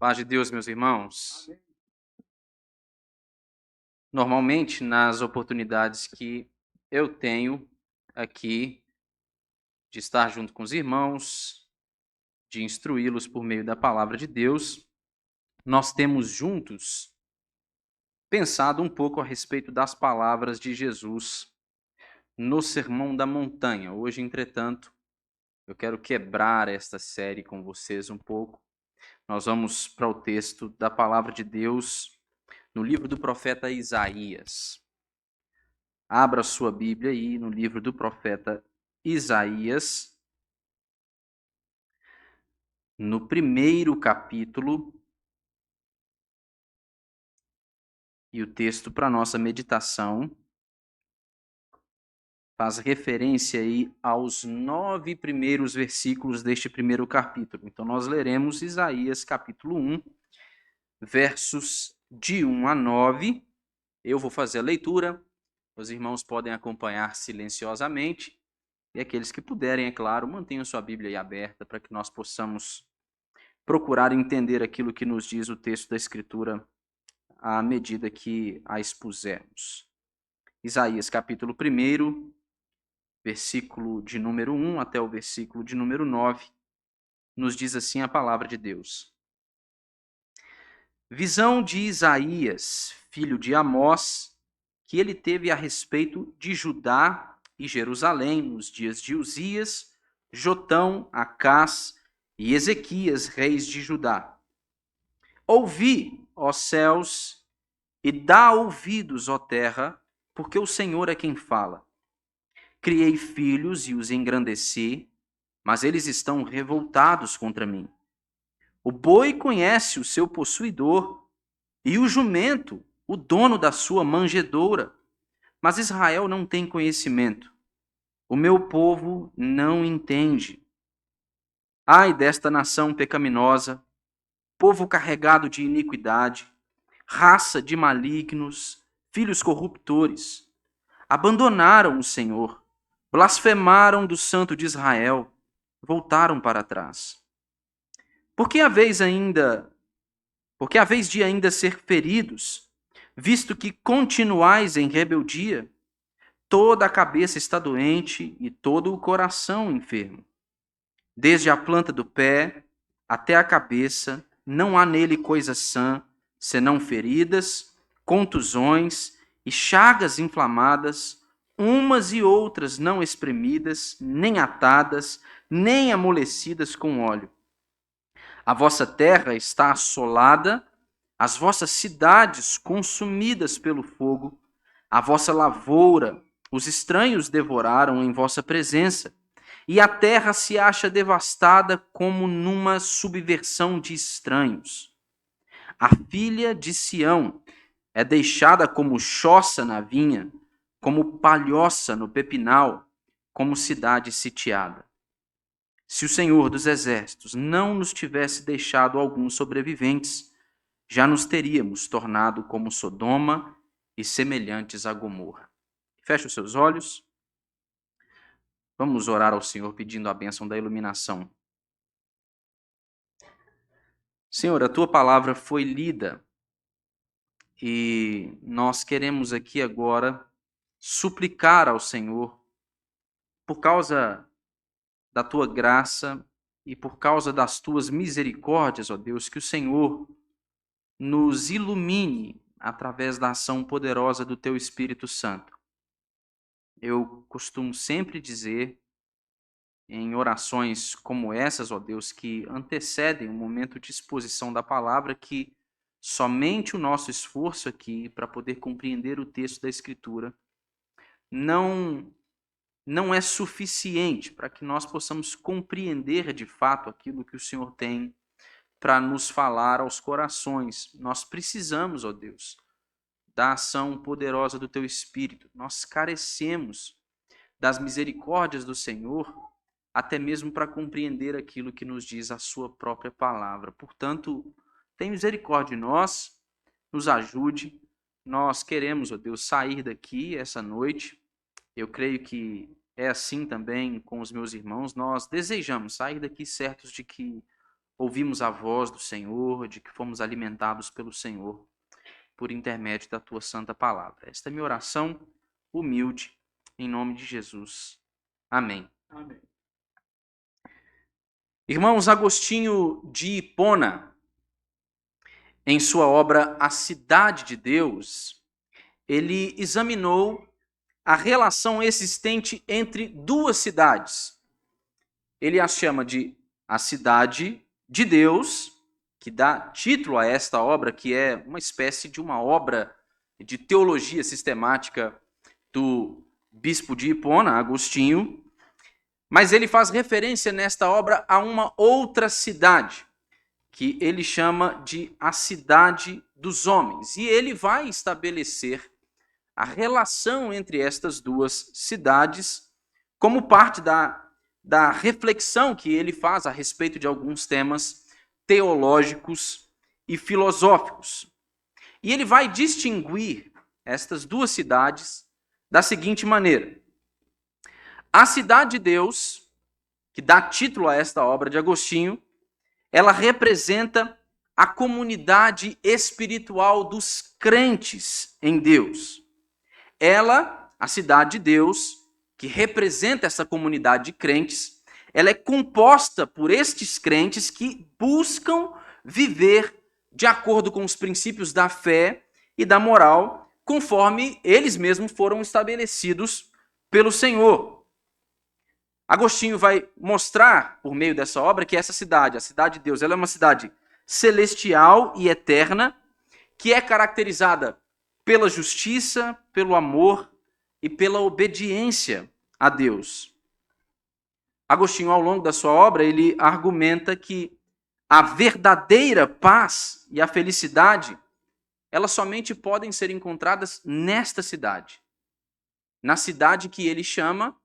Paz de Deus, meus irmãos. Normalmente, nas oportunidades que eu tenho aqui de estar junto com os irmãos, de instruí-los por meio da palavra de Deus, nós temos juntos pensado um pouco a respeito das palavras de Jesus no Sermão da Montanha. Hoje, entretanto, eu quero quebrar esta série com vocês um pouco. Nós vamos para o texto da palavra de Deus no livro do profeta Isaías. Abra sua Bíblia aí no livro do profeta Isaías, no primeiro capítulo, e o texto para nossa meditação faz referência aí aos 9 primeiros versículos deste primeiro capítulo. Então nós leremos Isaías capítulo 1, versos de 1 a 9. Eu vou fazer a leitura, os irmãos podem acompanhar silenciosamente, e aqueles que puderem, é claro, mantenham sua Bíblia aí aberta para que nós possamos procurar entender aquilo que nos diz o texto da Escritura à medida que a expusermos. Isaías capítulo 1, versículo de número 1 até o versículo de número 9, nos diz assim a palavra de Deus. Visão de Isaías, filho de Amós, que ele teve a respeito de Judá e Jerusalém nos dias de Uzias, Jotão, Acás e Ezequias, reis de Judá. Ouvi, ó céus, e dá ouvidos, ó terra, porque o Senhor é quem fala. Criei filhos e os engrandeci, mas eles estão revoltados contra mim. O boi conhece o seu possuidor, e o jumento, o dono da sua manjedoura. Mas Israel não tem conhecimento. O meu povo não entende. Ai desta nação pecaminosa, povo carregado de iniquidade, raça de malignos, filhos corruptores. Abandonaram o Senhor, blasfemaram do Santo de Israel, voltaram para trás. Porque a vez de ainda ser feridos, visto que continuais em rebeldia, toda a cabeça está doente e todo o coração enfermo. Desde a planta do pé até a cabeça, não há nele coisa sã, senão feridas, contusões e chagas inflamadas, umas e outras não espremidas, nem atadas, nem amolecidas com óleo. A vossa terra está assolada, as vossas cidades consumidas pelo fogo, a vossa lavoura os estranhos devoraram em vossa presença, e a terra se acha devastada como numa subversão de estranhos. A filha de Sião é deixada como choça na vinha, como palhoça no pepinal, como cidade sitiada. Se o Senhor dos Exércitos não nos tivesse deixado alguns sobreviventes, já nos teríamos tornado como Sodoma e semelhantes a Gomorra. Feche os seus olhos. Vamos orar ao Senhor pedindo a bênção da iluminação. Senhor, a tua palavra foi lida e nós queremos aqui agora suplicar ao Senhor, por causa da tua graça e por causa das tuas misericórdias, ó Deus, que o Senhor nos ilumine através da ação poderosa do teu Espírito Santo. Eu costumo sempre dizer, em orações como essas, ó Deus, que antecedem o momento de exposição da palavra, que somente o nosso esforço aqui para poder compreender o texto da Escritura não é suficiente para que nós possamos compreender de fato aquilo que o Senhor tem para nos falar aos corações. Nós precisamos, ó Deus, da ação poderosa do Teu Espírito. Nós carecemos das misericórdias do Senhor, até mesmo para compreender aquilo que nos diz a Sua própria palavra. Portanto, tem misericórdia de nós, nos ajude. Nós queremos, ó Deus, sair daqui essa noite. Eu creio que é assim também com os meus irmãos. Nós desejamos sair daqui certos de que ouvimos a voz do Senhor, de que fomos alimentados pelo Senhor por intermédio da tua santa palavra. Esta é minha oração humilde, em nome de Jesus. Amém. Amém. Irmãos, Agostinho de Hipona, em sua obra A Cidade de Deus, ele examinou a relação existente entre duas cidades. Ele as chama de a cidade de Deus, que dá título a esta obra, que é uma espécie de uma obra de teologia sistemática do bispo de Hipona, Agostinho, mas ele faz referência nesta obra a uma outra cidade, que ele chama de a cidade dos homens. E ele vai estabelecer a relação entre estas duas cidades como parte da reflexão que ele faz a respeito de alguns temas teológicos e filosóficos. E ele vai distinguir estas duas cidades da seguinte maneira. A cidade de Deus, que dá título a esta obra de Agostinho, ela representa a comunidade espiritual dos crentes em Deus. Ela, a cidade de Deus, que representa essa comunidade de crentes, ela é composta por estes crentes que buscam viver de acordo com os princípios da fé e da moral, conforme eles mesmos foram estabelecidos pelo Senhor. Agostinho vai mostrar, por meio dessa obra, que essa cidade, a cidade de Deus, ela é uma cidade celestial e eterna, que é caracterizada pela justiça, pelo amor e pela obediência a Deus. Agostinho, ao longo da sua obra, ele argumenta que a verdadeira paz e a felicidade, elas somente podem ser encontradas nesta cidade. Na cidade que ele chama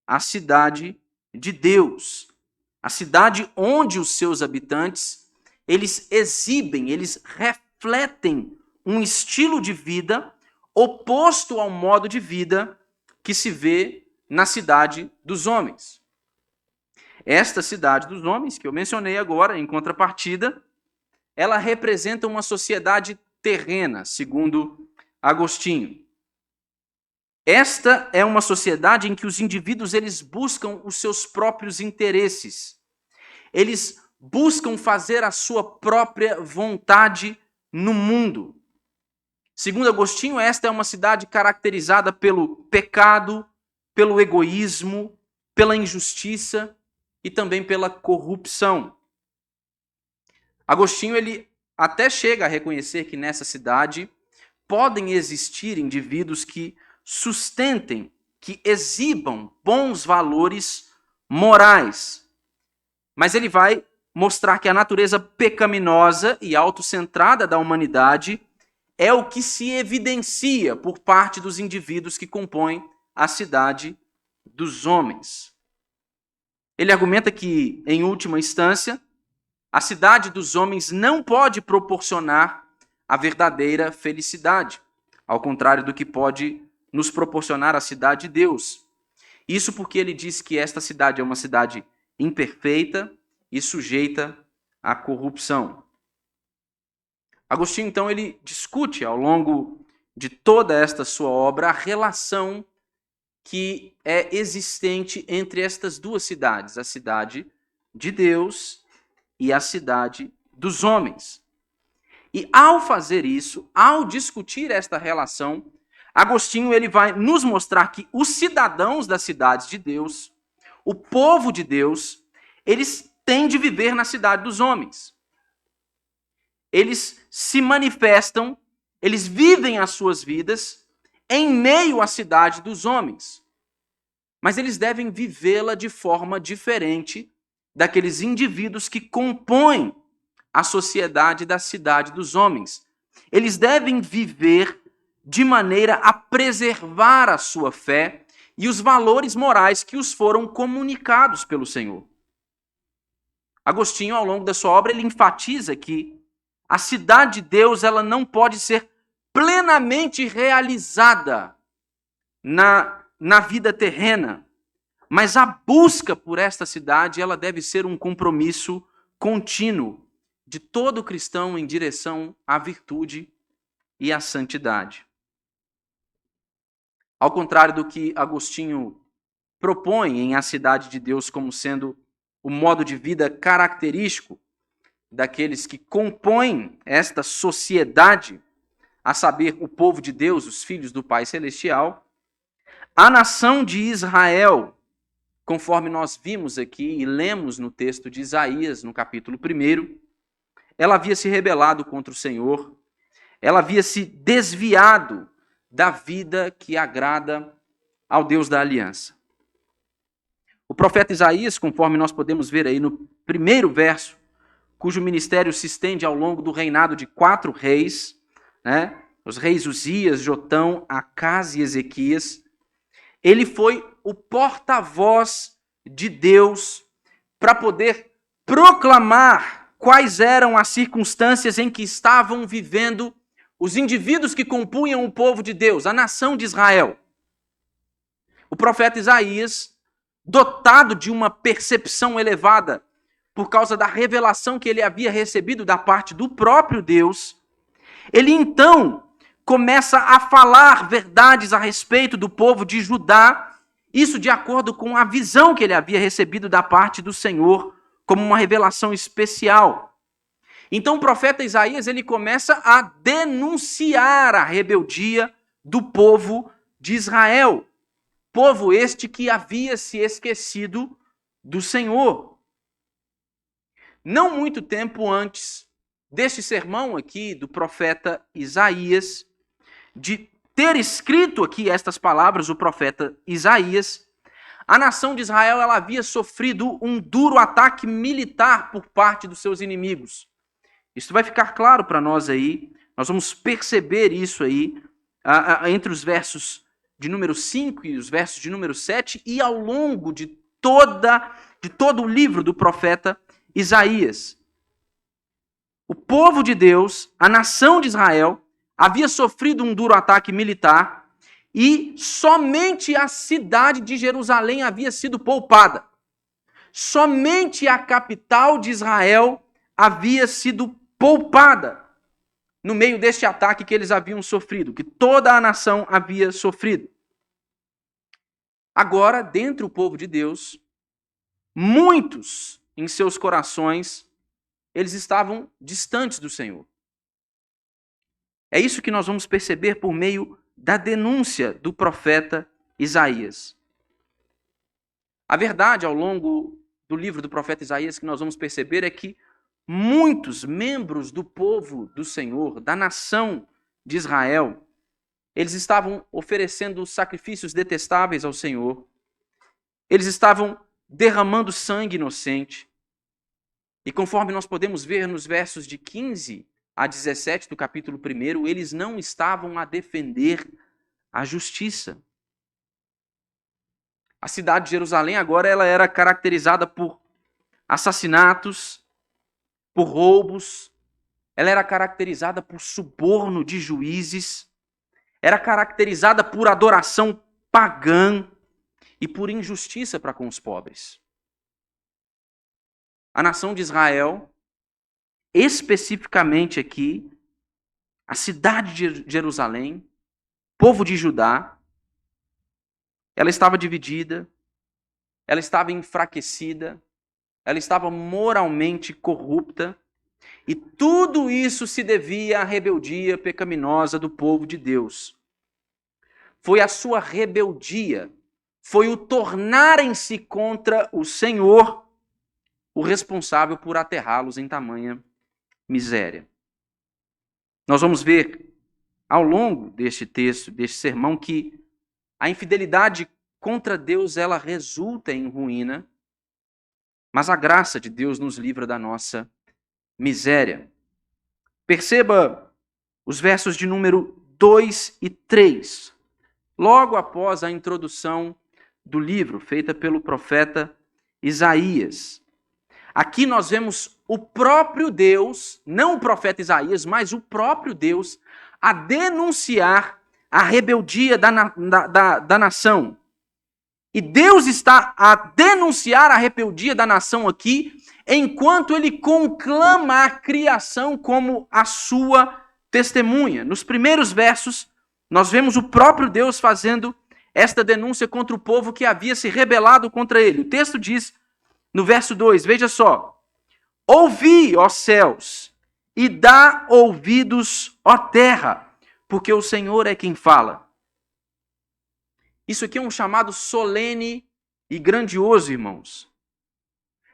a cidade de Deus. A cidade onde os seus habitantes, eles exibem, eles refletem um estilo de vida oposto ao modo de vida que se vê na cidade dos homens. Esta cidade dos homens, que eu mencionei agora, em contrapartida, ela representa uma sociedade terrena, segundo Agostinho. Esta é uma sociedade em que os indivíduos eles buscam os seus próprios interesses. Eles buscam fazer a sua própria vontade no mundo. Segundo Agostinho, esta é uma cidade caracterizada pelo pecado, pelo egoísmo, pela injustiça e também pela corrupção. Agostinho ele até chega a reconhecer que nessa cidade podem existir indivíduos que sustentem, que exibam bons valores morais. Mas ele vai mostrar que a natureza pecaminosa e autocentrada da humanidade é o que se evidencia por parte dos indivíduos que compõem a cidade dos homens. Ele argumenta que, em última instância, a cidade dos homens não pode proporcionar a verdadeira felicidade, ao contrário do que pode nos proporcionar a cidade de Deus. Isso porque ele diz que esta cidade é uma cidade imperfeita e sujeita à corrupção. Agostinho, então, ele discute ao longo de toda esta sua obra a relação que é existente entre estas duas cidades, a cidade de Deus e a cidade dos homens. E ao fazer isso, ao discutir esta relação, Agostinho ele vai nos mostrar que os cidadãos das cidades de Deus, o povo de Deus, eles têm de viver na cidade dos homens. Eles se manifestam, eles vivem as suas vidas em meio à cidade dos homens. Mas eles devem vivê-la de forma diferente daqueles indivíduos que compõem a sociedade da cidade dos homens. Eles devem viver de maneira a preservar a sua fé e os valores morais que os foram comunicados pelo Senhor. Agostinho, ao longo da sua obra, ele enfatiza que a cidade de Deus ela não pode ser plenamente realizada na vida terrena, mas a busca por esta cidade ela deve ser um compromisso contínuo de todo cristão em direção à virtude e à santidade. Ao contrário do que Agostinho propõe em A Cidade de Deus como sendo o modo de vida característico daqueles que compõem esta sociedade, a saber, o povo de Deus, os filhos do Pai Celestial, a nação de Israel, conforme nós vimos aqui e lemos no texto de Isaías, no capítulo 1, ela havia se rebelado contra o Senhor, ela havia se desviado da vida que agrada ao Deus da aliança. O profeta Isaías, conforme nós podemos ver aí no primeiro verso, cujo ministério se estende ao longo do reinado de 4 reis, né? Os reis Uzias, Jotão, Acás e Ezequias, ele foi o porta-voz de Deus para poder proclamar quais eram as circunstâncias em que estavam vivendo os indivíduos que compunham o povo de Deus, a nação de Israel. O profeta Isaías, dotado de uma percepção elevada por causa da revelação que ele havia recebido da parte do próprio Deus, ele então começa a falar verdades a respeito do povo de Judá, isso de acordo com a visão que ele havia recebido da parte do Senhor, como uma revelação especial. Então o profeta Isaías ele começa a denunciar a rebeldia do povo de Israel, povo este que havia se esquecido do Senhor. Não muito tempo antes deste sermão aqui do profeta Isaías, de ter escrito aqui estas palavras, o profeta Isaías, a nação de Israel ela havia sofrido um duro ataque militar por parte dos seus inimigos. Isso vai ficar claro para nós aí, nós vamos perceber isso aí entre os versos de número 5 e os versos de número 7 e ao longo de todo o livro do profeta Isaías. O povo de Deus, a nação de Israel, havia sofrido um duro ataque militar e somente a cidade de Jerusalém havia sido poupada. Somente a capital de Israel havia sido poupada no meio deste ataque que eles haviam sofrido, que toda a nação havia sofrido. Agora, dentre o povo de Deus, muitos em seus corações, eles estavam distantes do Senhor. É isso que nós vamos perceber por meio da denúncia do profeta Isaías. A verdade, ao longo do livro do profeta Isaías, que nós vamos perceber é que muitos membros do povo do Senhor, da nação de Israel, eles estavam oferecendo sacrifícios detestáveis ao Senhor. Eles estavam derramando sangue inocente. E conforme nós podemos ver nos versos de 15 a 17 do capítulo 1, eles não estavam a defender a justiça. A cidade de Jerusalém agora ela era caracterizada por assassinatos, por roubos, ela era caracterizada por suborno de juízes, era caracterizada por adoração pagã e por injustiça para com os pobres. A nação de Israel, especificamente aqui, a cidade de Jerusalém, povo de Judá, ela estava dividida, ela estava enfraquecida, ela estava moralmente corrupta, e tudo isso se devia à rebeldia pecaminosa do povo de Deus. Foi a sua rebeldia, foi o tornarem-se contra o Senhor o responsável por aterrá-los em tamanha miséria. Nós vamos ver ao longo deste texto, deste sermão, que a infidelidade contra Deus ela resulta em ruína, mas a graça de Deus nos livra da nossa miséria. Perceba os versos de número 2 e 3. Logo após a introdução do livro, feita pelo profeta Isaías. Aqui nós vemos o próprio Deus, não o profeta Isaías, mas o próprio Deus, a denunciar a rebeldia da nação. E Deus está a denunciar a rebeldia da nação aqui, enquanto ele conclama a criação como a sua testemunha. Nos primeiros versos, nós vemos o próprio Deus fazendo esta denúncia contra o povo que havia se rebelado contra ele. O texto diz, no verso 2, veja só: ouvi, ó céus, e dá ouvidos, ó terra, porque o Senhor é quem fala. Isso aqui é um chamado solene e grandioso, irmãos.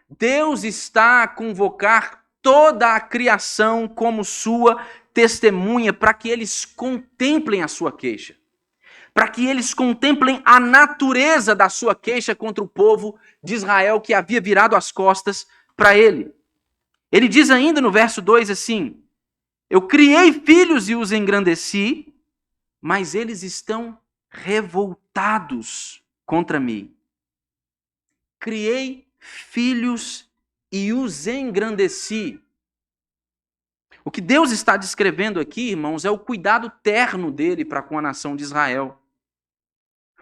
Deus está a convocar toda a criação como sua testemunha para que eles contemplem a sua queixa, para que eles contemplem a natureza da sua queixa contra o povo de Israel que havia virado as costas para ele. Ele diz ainda no verso 2 assim: eu criei filhos e os engrandeci, mas eles estão revoltados contra mim. Criei filhos e os engrandeci. O que Deus está descrevendo aqui, irmãos, é o cuidado terno dele para com a nação de Israel.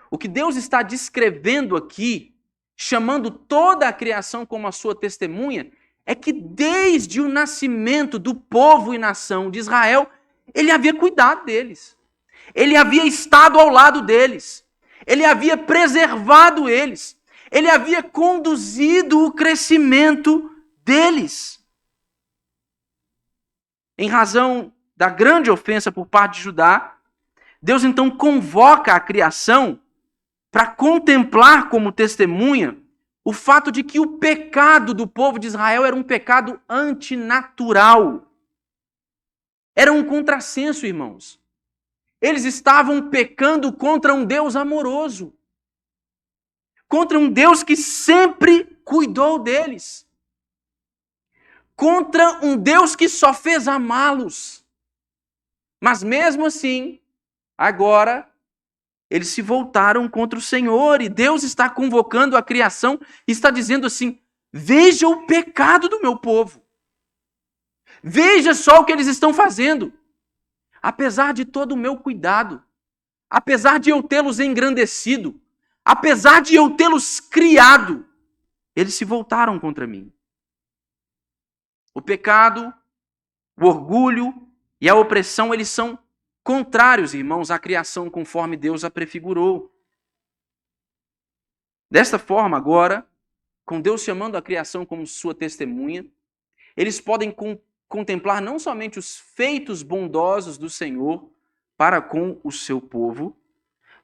O que Deus está descrevendo aqui, chamando toda a criação como a sua testemunha, é que desde o nascimento do povo e nação de Israel, ele havia cuidado deles. Ele havia estado ao lado deles. Ele havia preservado eles. Ele havia conduzido o crescimento deles. Em razão da grande ofensa por parte de Judá, Deus então convoca a criação para contemplar como testemunha o fato de que o pecado do povo de Israel era um pecado antinatural. Era um contrassenso, irmãos. Eles estavam pecando contra um Deus amoroso, contra um Deus que sempre cuidou deles, contra um Deus que só fez amá-los. Mas mesmo assim, agora, eles se voltaram contra o Senhor e Deus está convocando a criação e está dizendo assim: veja o pecado do meu povo. Veja só o que eles estão fazendo. Apesar de todo o meu cuidado, apesar de eu tê-los engrandecido, apesar de eu tê-los criado, eles se voltaram contra mim. O pecado, o orgulho e a opressão, eles são contrários, irmãos, à criação conforme Deus a prefigurou. Desta forma, agora, com Deus chamando a criação como sua testemunha, eles podem contemplar não somente os feitos bondosos do Senhor para com o seu povo,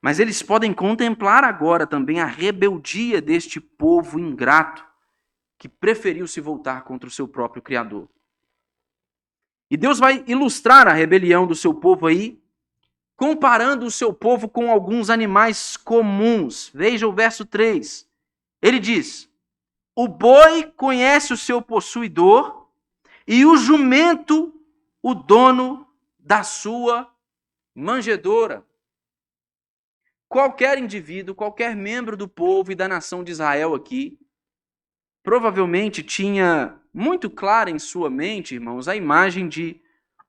mas eles podem contemplar agora também a rebeldia deste povo ingrato que preferiu se voltar contra o seu próprio Criador. E Deus vai ilustrar a rebelião do seu povo aí, comparando o seu povo com alguns animais comuns. Veja o verso 3. Ele diz: o boi conhece o seu possuidor e o jumento o dono da sua manjedoura. Qualquer indivíduo, qualquer membro do povo e da nação de Israel aqui, provavelmente tinha muito clara em sua mente, irmãos, a imagem de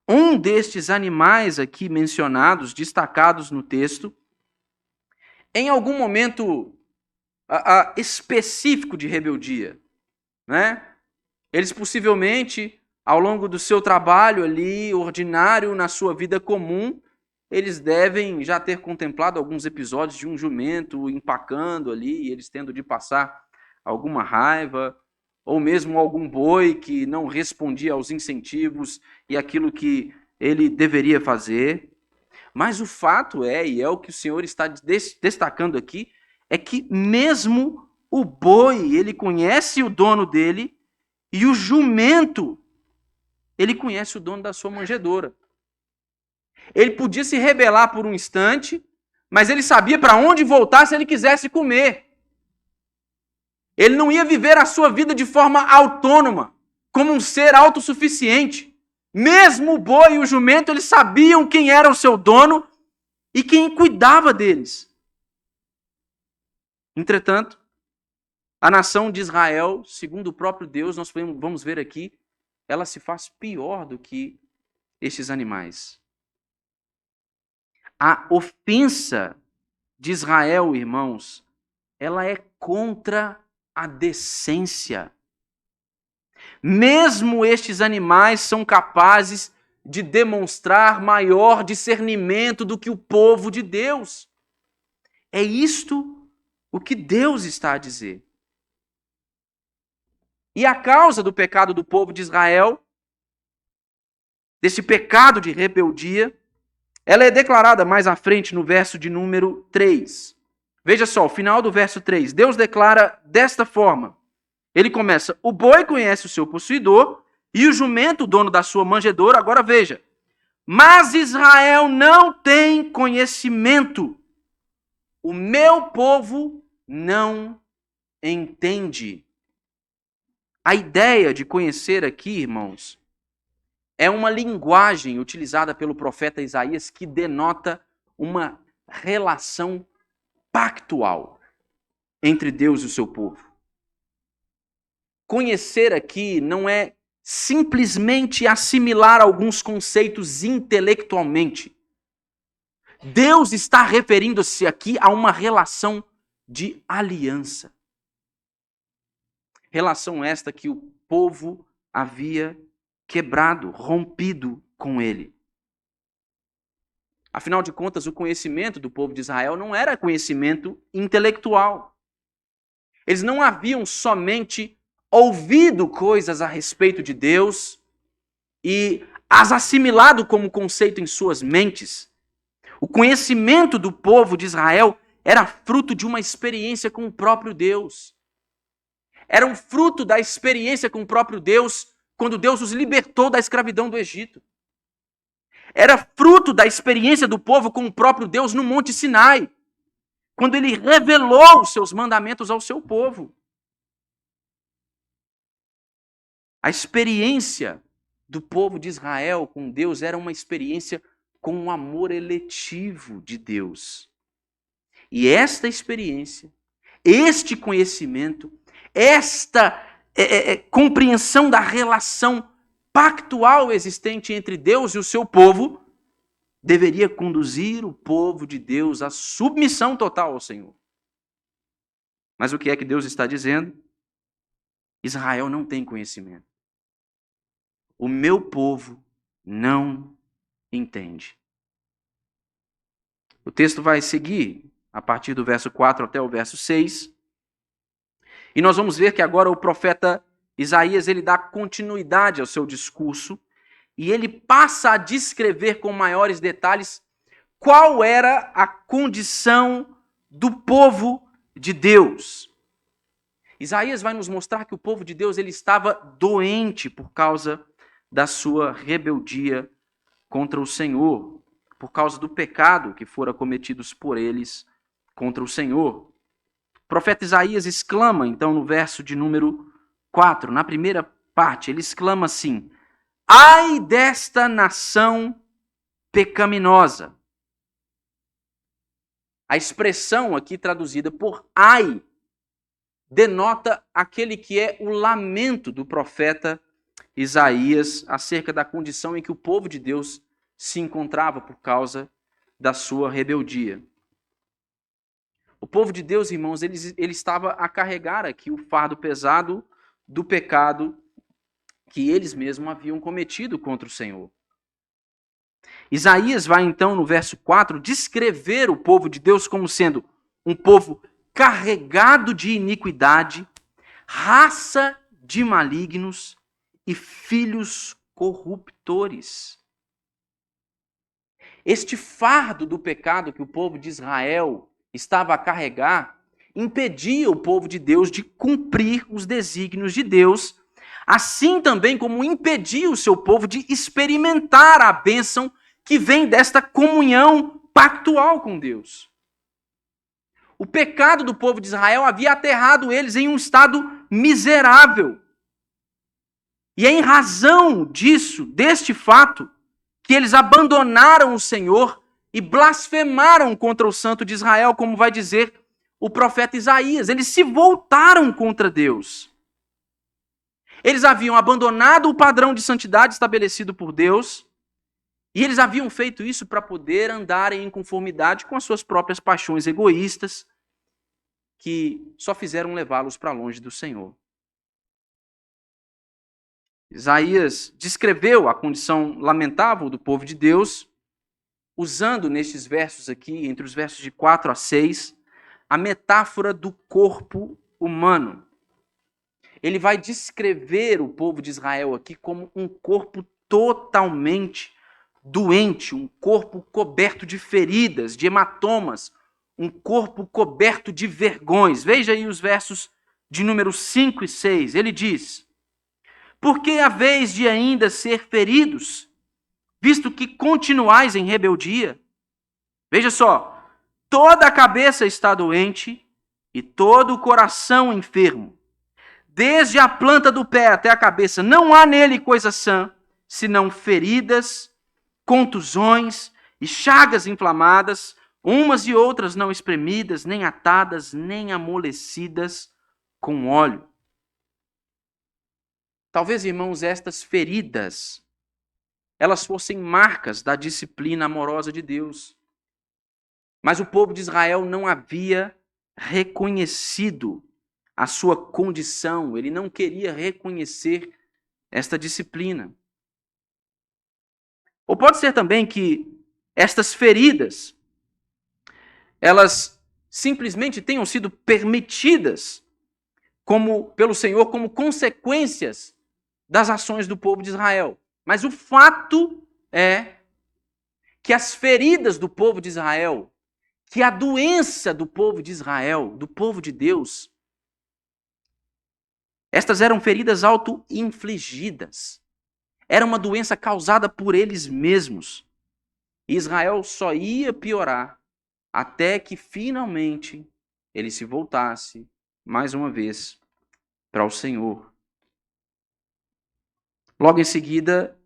um destes animais aqui mencionados, destacados no texto, em algum momento específico de rebeldia, né? Eles possivelmente, ao longo do seu trabalho ali, ordinário, na sua vida comum, eles devem já ter contemplado alguns episódios de um jumento empacando ali, eles tendo de passar alguma raiva, ou mesmo algum boi que não respondia aos incentivos e aquilo que ele deveria fazer. Mas o fato é, e é o que o Senhor está destacando aqui, é que mesmo o boi, ele conhece o dono dele, e o jumento, ele conhece o dono da sua manjedoura. Ele podia se rebelar por um instante, mas ele sabia para onde voltar se ele quisesse comer. Ele não ia viver a sua vida de forma autônoma, como um ser autossuficiente. Mesmo o boi e o jumento, eles sabiam quem era o seu dono e quem cuidava deles. Entretanto, a nação de Israel, segundo o próprio Deus, nós vamos ver aqui, ela se faz pior do que estes animais. A ofensa de Israel, irmãos, ela é contra a decência. Mesmo estes animais são capazes de demonstrar maior discernimento do que o povo de Deus. É isto o que Deus está a dizer. E a causa do pecado do povo de Israel, desse pecado de rebeldia, ela é declarada mais à frente no verso de número 3. Veja só, o final do verso 3. Deus declara desta forma. Ele começa: o boi conhece o seu possuidor e o jumento o dono da sua manjedoura. Agora veja. Mas Israel não tem conhecimento. O meu povo não entende. A ideia de conhecer aqui, irmãos, é uma linguagem utilizada pelo profeta Isaías que denota uma relação pactual entre Deus e o seu povo. Conhecer aqui não é simplesmente assimilar alguns conceitos intelectualmente. Deus está referindo-se aqui a uma relação de aliança. Relação esta que o povo havia quebrado, rompido com ele. Afinal de contas, o conhecimento do povo de Israel não era conhecimento intelectual. Eles não haviam somente ouvido coisas a respeito de Deus e as assimilado como conceito em suas mentes. O conhecimento do povo de Israel era fruto de uma experiência com o próprio Deus. Era um fruto da experiência com o próprio Deus quando Deus os libertou da escravidão do Egito. Era fruto da experiência do povo com o próprio Deus no Monte Sinai, quando ele revelou os seus mandamentos ao seu povo. A experiência do povo de Israel com Deus era uma experiência com o amor eletivo de Deus. E esta experiência, este conhecimento, esta compreensão da relação pactual existente entre Deus e o seu povo, deveria conduzir o povo de Deus à submissão total ao Senhor. Mas o que é que Deus está dizendo? Israel não tem conhecimento. O meu povo não entende. O texto vai seguir a partir do verso 4 até o verso 6. E nós vamos ver que agora o profeta Isaías ele dá continuidade ao seu discurso e ele passa a descrever com maiores detalhes qual era a condição do povo de Deus. Isaías vai nos mostrar que o povo de Deus ele estava doente por causa da sua rebeldia contra o Senhor, por causa do pecado que fora cometidos por eles contra o Senhor. O profeta Isaías exclama, então, no verso de número 4, na primeira parte, ele exclama assim: ai desta nação pecaminosa. A expressão aqui traduzida por ai denota aquele que é o lamento do profeta Isaías acerca da condição em que o povo de Deus se encontrava por causa da sua rebeldia. O povo de Deus, irmãos, ele estava a carregar aqui o fardo pesado do pecado que eles mesmos haviam cometido contra o Senhor. Isaías vai então, no verso 4, descrever o povo de Deus como sendo um povo carregado de iniquidade, raça de malignos e filhos corruptores. Este fardo do pecado que o povo de Israel estava a carregar impedia o povo de Deus de cumprir os desígnios de Deus, assim também como impedia o seu povo de experimentar a bênção que vem desta comunhão pactual com Deus. O pecado do povo de Israel havia aterrado eles em um estado miserável. E é em razão disso, deste fato, que eles abandonaram o Senhor e blasfemaram contra o Santo de Israel, como vai dizer o profeta Isaías. Eles se voltaram contra Deus. Eles haviam abandonado o padrão de santidade estabelecido por Deus, e eles haviam feito isso para poder andarem em conformidade com as suas próprias paixões egoístas, que só fizeram levá-los para longe do Senhor. Isaías descreveu a condição lamentável do povo de Deus, usando nestes versos aqui, entre os versos de 4 a 6, a metáfora do corpo humano. Ele vai descrever o povo de Israel aqui como um corpo totalmente doente, um corpo coberto de feridas, de hematomas, um corpo coberto de vergões. Veja aí os versos de número 5 e 6. Ele diz: por que haveis de ainda ser feridos, visto que continuais em rebeldia? Veja só, toda a cabeça está doente e todo o coração enfermo. Desde a planta do pé até a cabeça, não há nele coisa sã, senão feridas, contusões e chagas inflamadas, umas e outras não espremidas, nem atadas, nem amolecidas com óleo. Talvez, irmãos, estas feridas, elas fossem marcas da disciplina amorosa de Deus. Mas o povo de Israel não havia reconhecido a sua condição, ele não queria reconhecer esta disciplina. Ou pode ser também que estas feridas, elas simplesmente tenham sido permitidas pelo Senhor como consequências das ações do povo de Israel. Mas o fato é que as feridas do povo de Israel, que a doença do povo de Israel, do povo de Deus, estas eram feridas auto-infligidas. Era uma doença causada por eles mesmos. E Israel só ia piorar até que finalmente ele se voltasse mais uma vez para o Senhor. Logo em seguida,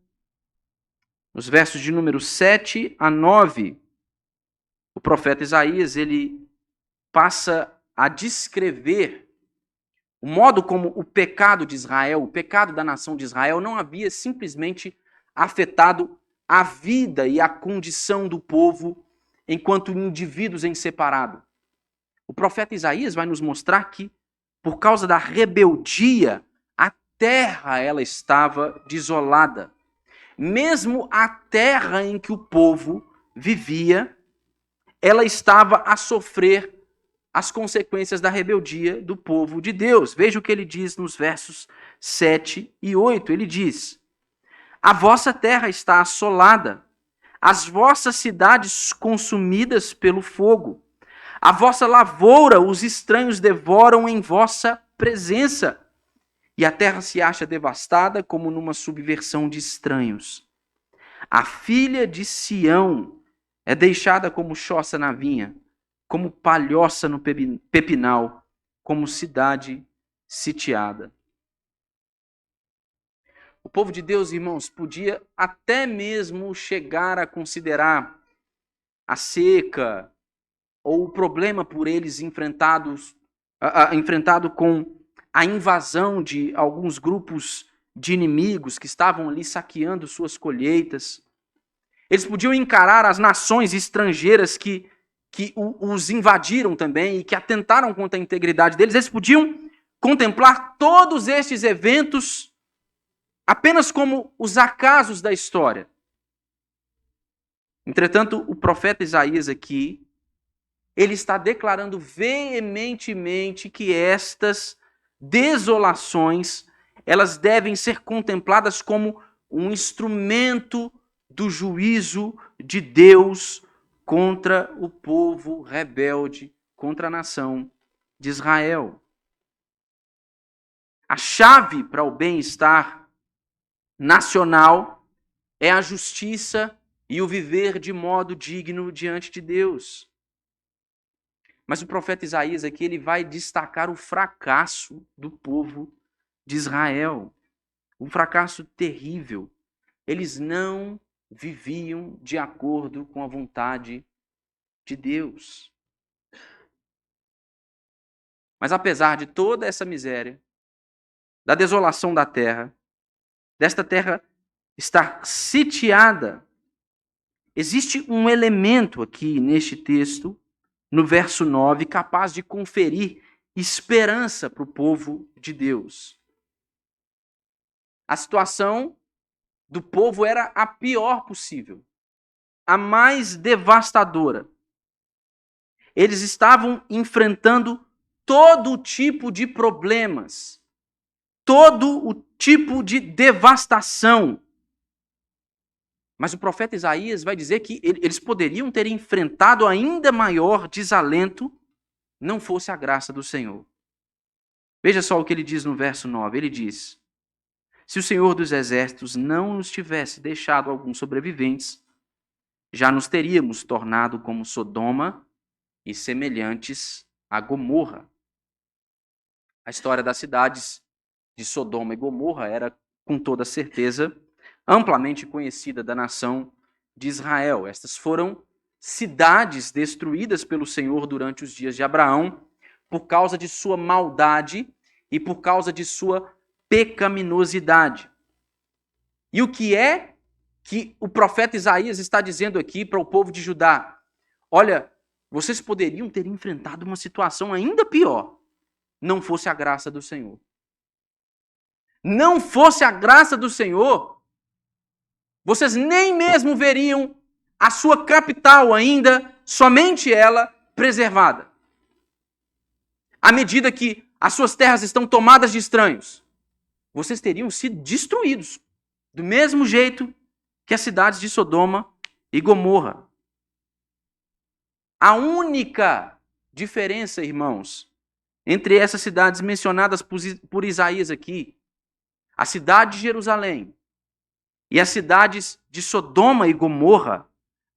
nos versos de número 7 a 9, o profeta Isaías ele passa a descrever o modo como o pecado de Israel, o pecado da nação de Israel, não havia simplesmente afetado a vida e a condição do povo enquanto indivíduos em separado. O profeta Isaías vai nos mostrar que, por causa da rebeldia, a terra ela estava desolada. Mesmo a terra em que o povo vivia, ela estava a sofrer as consequências da rebeldia do povo de Deus. Veja o que ele diz nos versos 7 e 8. Ele diz: a vossa terra está assolada, as vossas cidades consumidas pelo fogo. A vossa lavoura os estranhos devoram em vossa presença. E a terra se acha devastada como numa subversão de estranhos. A filha de Sião é deixada como choça na vinha, como palhoça no pepinal, como cidade sitiada. O povo de Deus, irmãos, podia até mesmo chegar a considerar a seca ou o problema por eles enfrentado com a invasão de alguns grupos de inimigos que estavam ali saqueando suas colheitas. Eles podiam encarar as nações estrangeiras que os invadiram também e que atentaram contra a integridade deles. Eles podiam contemplar todos estes eventos apenas como os acasos da história. Entretanto, o profeta Isaías aqui, ele está declarando veementemente que estas desolações, elas devem ser contempladas como um instrumento do juízo de Deus contra o povo rebelde, contra a nação de Israel. A chave para o bem-estar nacional é a justiça e o viver de modo digno diante de Deus. Mas o profeta Isaías aqui ele vai destacar o fracasso do povo de Israel. Um fracasso terrível. Eles não viviam de acordo com a vontade de Deus. Mas apesar de toda essa miséria, da desolação da terra, desta terra estar sitiada, existe um elemento aqui neste texto, no verso 9, capaz de conferir esperança para o povo de Deus. A situação do povo era a pior possível, a mais devastadora. Eles estavam enfrentando todo tipo de problemas, todo o tipo de devastação. Mas o profeta Isaías vai dizer que eles poderiam ter enfrentado ainda maior desalento, não fosse a graça do Senhor. Veja só o que ele diz no verso 9. Ele diz: se o Senhor dos Exércitos não nos tivesse deixado alguns sobreviventes, já nos teríamos tornado como Sodoma e semelhantes a Gomorra. A história das cidades de Sodoma e Gomorra era, com toda certeza, amplamente conhecida da nação de Israel. Estas foram cidades destruídas pelo Senhor durante os dias de Abraão por causa de sua maldade e por causa de sua pecaminosidade. E o que é que o profeta Isaías está dizendo aqui para o povo de Judá? Olha, vocês poderiam ter enfrentado uma situação ainda pior, não fosse a graça do Senhor. Não fosse a graça do Senhor, vocês nem mesmo veriam a sua capital ainda, somente ela, preservada. À medida que as suas terras estão tomadas de estranhos, vocês teriam sido destruídos, do mesmo jeito que as cidades de Sodoma e Gomorra. A única diferença, irmãos, entre essas cidades mencionadas por Isaías aqui, a cidade de Jerusalém e as cidades de Sodoma e Gomorra,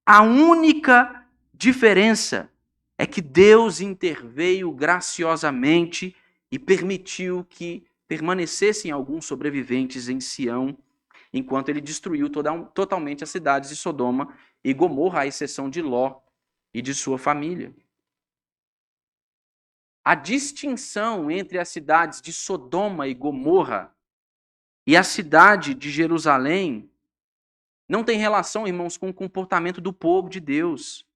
a única diferença é que Deus interveio graciosamente e permitiu que permanecessem alguns sobreviventes em Sião, enquanto ele destruiu totalmente as cidades de Sodoma e Gomorra, à exceção de Ló e de sua família. A distinção entre as cidades de Sodoma e Gomorra e a cidade de Jerusalém não tem relação, irmãos, com o comportamento do povo de Deus.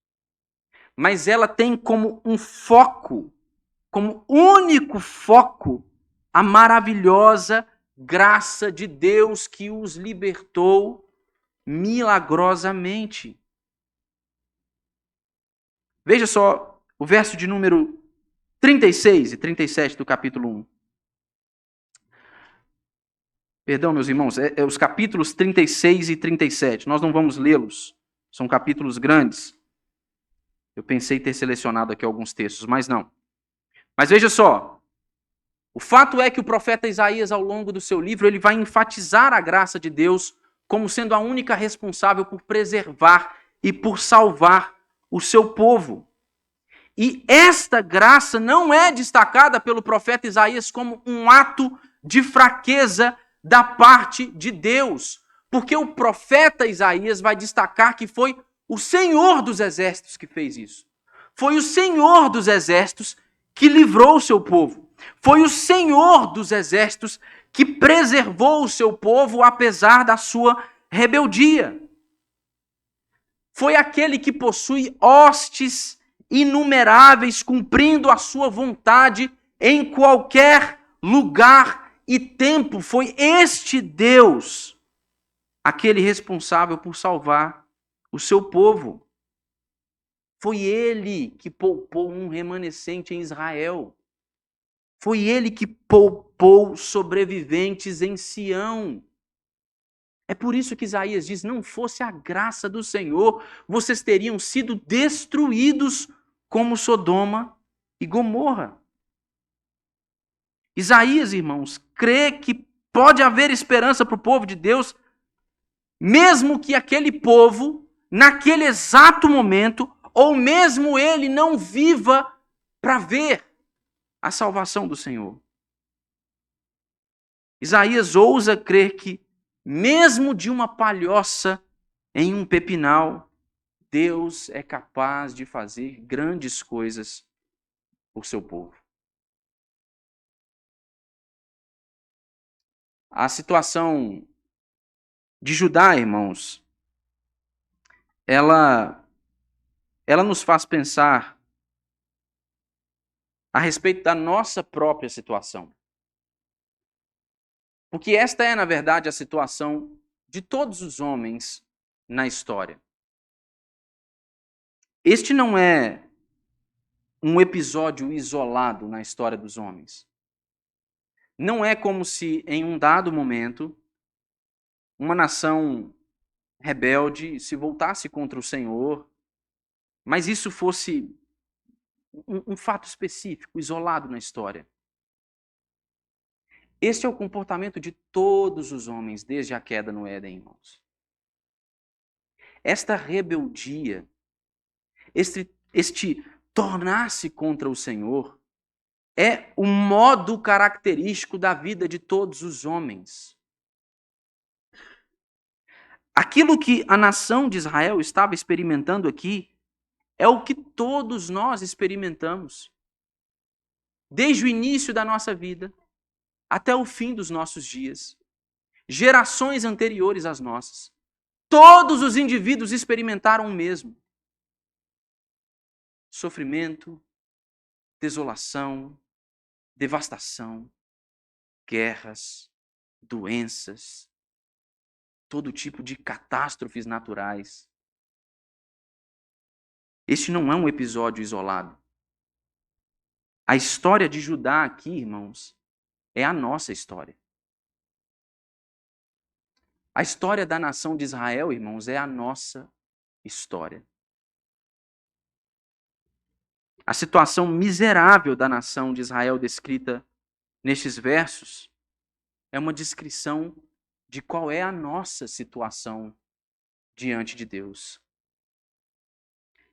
Mas ela tem como um foco, como único foco, a maravilhosa graça de Deus que os libertou milagrosamente. Veja só o verso de número 36 e 37 do capítulo 1. Perdão, meus irmãos, os capítulos 36 e 37. Nós não vamos lê-los, são capítulos grandes. Eu pensei ter selecionado aqui alguns textos, mas não. Mas veja só, o fato é que o profeta Isaías, ao longo do seu livro, ele vai enfatizar a graça de Deus como sendo a única responsável por preservar e por salvar o seu povo. E esta graça não é destacada pelo profeta Isaías como um ato de fraqueza da parte de Deus, porque o profeta Isaías vai destacar que foi o Senhor dos Exércitos que fez isso. Foi o Senhor dos Exércitos que livrou o seu povo. Foi o Senhor dos Exércitos que preservou o seu povo apesar da sua rebeldia. Foi aquele que possui hostes inumeráveis cumprindo a sua vontade em qualquer lugar e tempo. Foi este Deus aquele responsável por salvar o seu povo. Foi ele que poupou um remanescente em Israel. Foi ele que poupou sobreviventes em Sião. É por isso que Isaías diz, não fosse a graça do Senhor, vocês teriam sido destruídos como Sodoma e Gomorra. Isaías, irmãos, crê que pode haver esperança para o povo de Deus, mesmo que aquele povo, naquele exato momento, ou mesmo ele não viva para ver a salvação do Senhor. Isaías ousa crer que, mesmo de uma palhoça em um pepinal, Deus é capaz de fazer grandes coisas por seu povo. A situação de Judá, irmãos, ela nos faz pensar a respeito da nossa própria situação. Porque esta é, na verdade, a situação de todos os homens na história. Este não é um episódio isolado na história dos homens. Não é como se, em um dado momento, uma nação rebelde se voltasse contra o Senhor, mas isso fosse um fato específico, isolado na história. Este é o comportamento de todos os homens desde a queda no Éden, irmãos. Esta rebeldia, este tornar-se contra o Senhor, é o modo característico da vida de todos os homens. Aquilo que a nação de Israel estava experimentando aqui é o que todos nós experimentamos. Desde o início da nossa vida até o fim dos nossos dias. Gerações anteriores às nossas. Todos os indivíduos experimentaram o mesmo. Sofrimento, desolação, devastação, guerras, doenças, todo tipo de catástrofes naturais. Este não é um episódio isolado. A história de Judá aqui, irmãos, é a nossa história. A história da nação de Israel, irmãos, é a nossa história. A situação miserável da nação de Israel descrita nestes versos é uma descrição de qual é a nossa situação diante de Deus.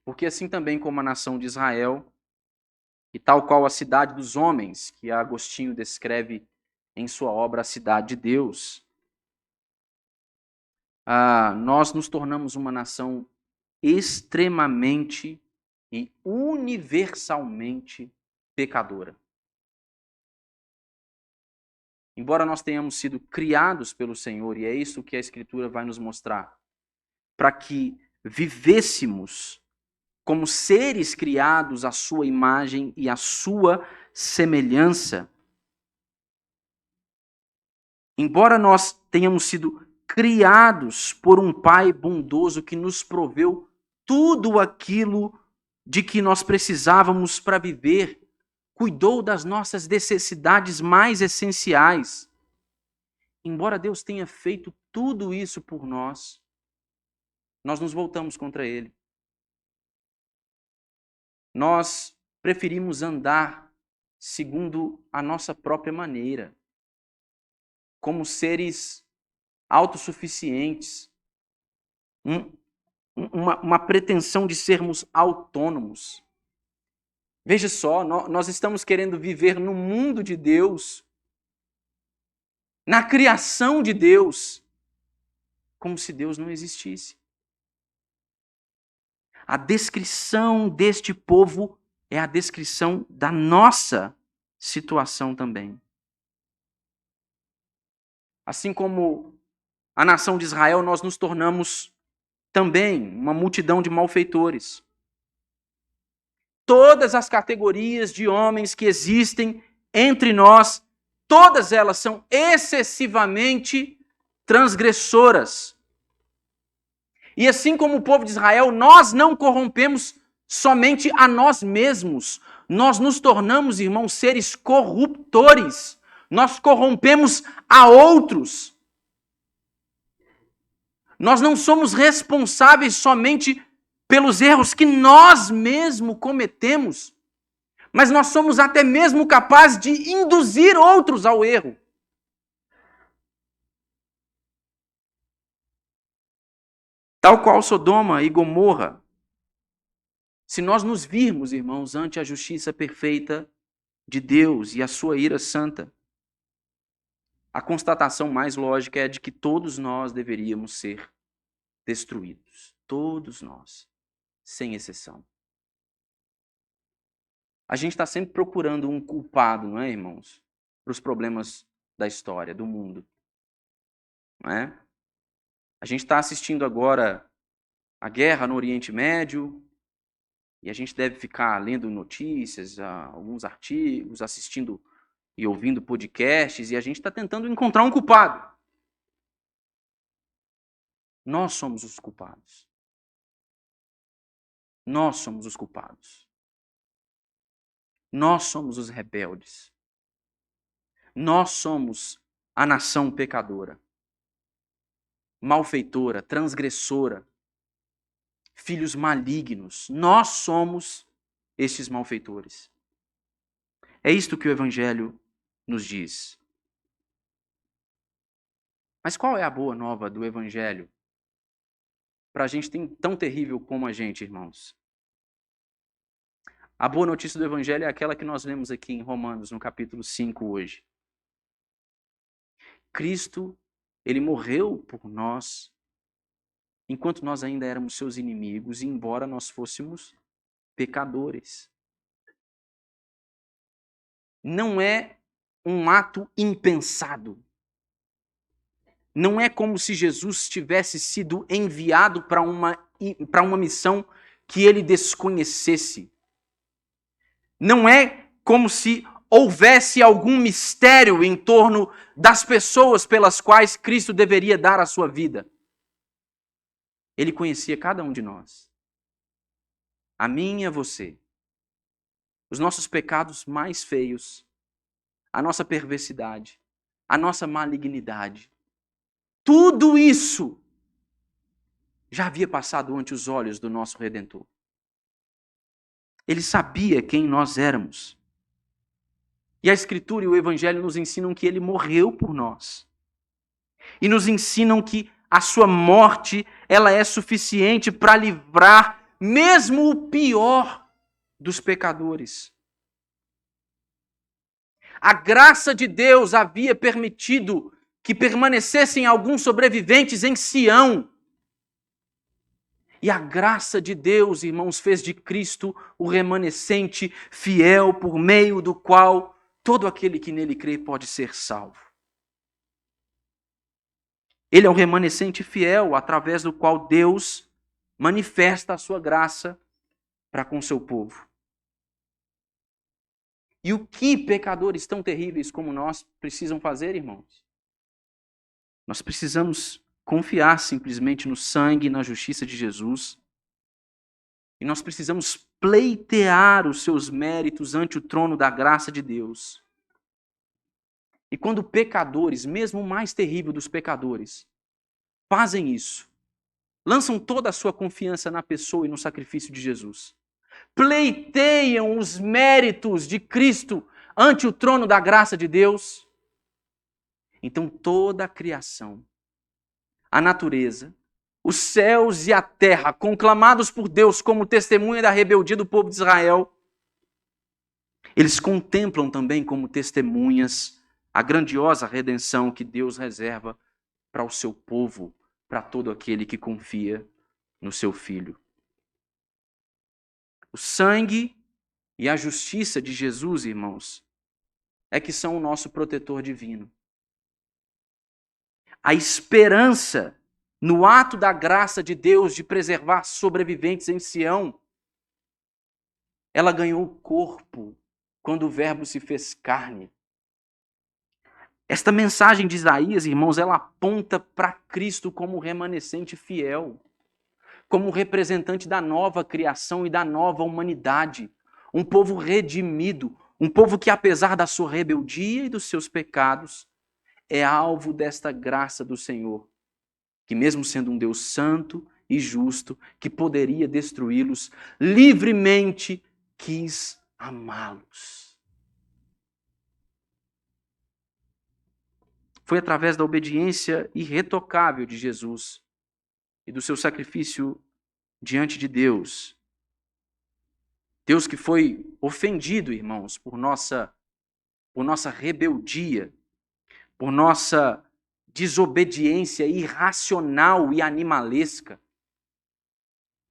Porque assim também como a nação de Israel, e tal qual a cidade dos homens, que Agostinho descreve em sua obra A Cidade de Deus, nós nos tornamos uma nação extremamente e universalmente pecadora. Embora nós tenhamos sido criados pelo Senhor, e é isso que a Escritura vai nos mostrar, para que vivêssemos como seres criados à sua imagem e à sua semelhança. Embora nós tenhamos sido criados por um Pai bondoso que nos proveu tudo aquilo de que nós precisávamos para viver, cuidou das nossas necessidades mais essenciais. Embora Deus tenha feito tudo isso por nós, nós nos voltamos contra Ele. Nós preferimos andar segundo a nossa própria maneira, como seres autossuficientes, uma pretensão de sermos autônomos. Veja só, nós estamos querendo viver no mundo de Deus, na criação de Deus, como se Deus não existisse. A descrição deste povo é a descrição da nossa situação também. Assim como a nação de Israel, nós nos tornamos também uma multidão de malfeitores. Todas as categorias de homens que existem entre nós, todas elas são excessivamente transgressoras. E assim como o povo de Israel, nós não corrompemos somente a nós mesmos. Nós nos tornamos, irmãos, seres corruptores. Nós corrompemos a outros. Nós não somos responsáveis somente pelos erros que nós mesmos cometemos, mas nós somos até mesmo capazes de induzir outros ao erro. Tal qual Sodoma e Gomorra. Se nós nos virmos, irmãos, ante a justiça perfeita de Deus e a sua ira santa, a constatação mais lógica é de que todos nós deveríamos ser destruídos. Todos nós, sem exceção. A gente está sempre procurando um culpado, não é, irmãos? Para os problemas da história, do mundo. Não é? A gente está assistindo agora a guerra no Oriente Médio, E a gente deve ficar lendo notícias, alguns artigos, assistindo e ouvindo podcasts, e a gente está tentando encontrar um culpado. Nós somos os culpados. Nós somos os culpados. Nós somos os rebeldes. Nós somos a nação pecadora, malfeitora, transgressora, filhos malignos. Nós somos estes malfeitores. É isto que o Evangelho nos diz. Mas qual é a boa nova do Evangelho para a gente tão terrível como a gente, irmãos? A boa notícia do Evangelho é aquela que nós lemos aqui em Romanos, no capítulo 5 hoje. Cristo, ele morreu por nós enquanto nós ainda éramos seus inimigos, e embora nós fôssemos pecadores. Não é um ato impensado. Não é como se Jesus tivesse sido enviado para uma missão que ele desconhecesse. Não é como se houvesse algum mistério em torno das pessoas pelas quais Cristo deveria dar a sua vida. Ele conhecia cada um de nós. A mim e a você. Os nossos pecados mais feios. A nossa perversidade. A nossa malignidade. Tudo isso já havia passado ante os olhos do nosso Redentor. Ele sabia quem nós éramos. E a Escritura e o Evangelho nos ensinam que ele morreu por nós. E nos ensinam que a sua morte, ela é suficiente para livrar mesmo o pior dos pecadores. A graça de Deus havia permitido que permanecessem alguns sobreviventes em Sião. E a graça de Deus, irmãos, fez de Cristo o remanescente fiel por meio do qual todo aquele que nele crê pode ser salvo. Ele é o remanescente fiel através do qual Deus manifesta a sua graça para com seu povo. E o que pecadores tão terríveis como nós precisam fazer, irmãos? Nós precisamos confiar simplesmente no sangue e na justiça de Jesus. E nós precisamos pleitear os seus méritos ante o trono da graça de Deus. E quando pecadores, mesmo o mais terrível dos pecadores, fazem isso, lançam toda a sua confiança na pessoa e no sacrifício de Jesus, pleiteiam os méritos de Cristo ante o trono da graça de Deus, então toda a criação, a natureza, os céus e a terra, conclamados por Deus como testemunha da rebeldia do povo de Israel, eles contemplam também como testemunhas a grandiosa redenção que Deus reserva para o seu povo, para todo aquele que confia no seu Filho. O sangue e a justiça de Jesus, irmãos, é que são o nosso protetor divino. A esperança no ato da graça de Deus de preservar sobreviventes em Sião, ela ganhou corpo quando o Verbo se fez carne. Esta mensagem de Isaías, irmãos, ela aponta para Cristo como remanescente fiel, como representante da nova criação e da nova humanidade, um povo redimido, um povo que, apesar da sua rebeldia e dos seus pecados, é alvo desta graça do Senhor, que mesmo sendo um Deus santo e justo, que poderia destruí-los, livremente quis amá-los. Foi através da obediência irretocável de Jesus e do seu sacrifício diante de Deus. Deus que foi ofendido, irmãos, por nossa rebeldia, por nossa desobediência irracional e animalesca,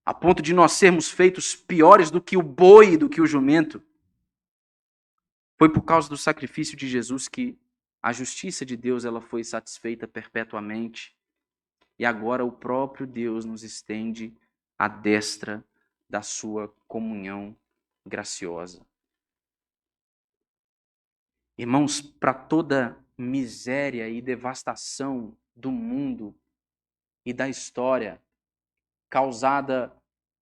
a ponto de nós sermos feitos piores do que o boi e do que o jumento. Foi por causa do sacrifício de Jesus que a justiça de Deus ela foi satisfeita perpetuamente. E agora o próprio Deus nos estende a destra da sua comunhão graciosa. Irmãos, para toda miséria e devastação do mundo e da história causada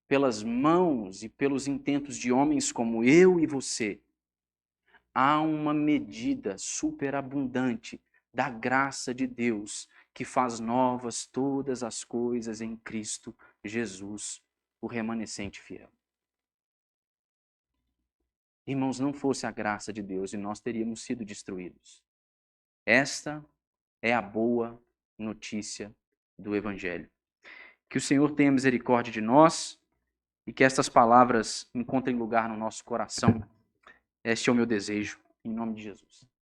pelas mãos e pelos intentos de homens como eu e você, há uma medida superabundante da graça de Deus que faz novas todas as coisas em Cristo Jesus, o remanescente fiel. Irmãos, não fosse a graça de Deus e nós teríamos sido destruídos. Esta é a boa notícia do Evangelho. Que o Senhor tenha misericórdia de nós e que estas palavras encontrem lugar no nosso coração. Este é o meu desejo, em nome de Jesus.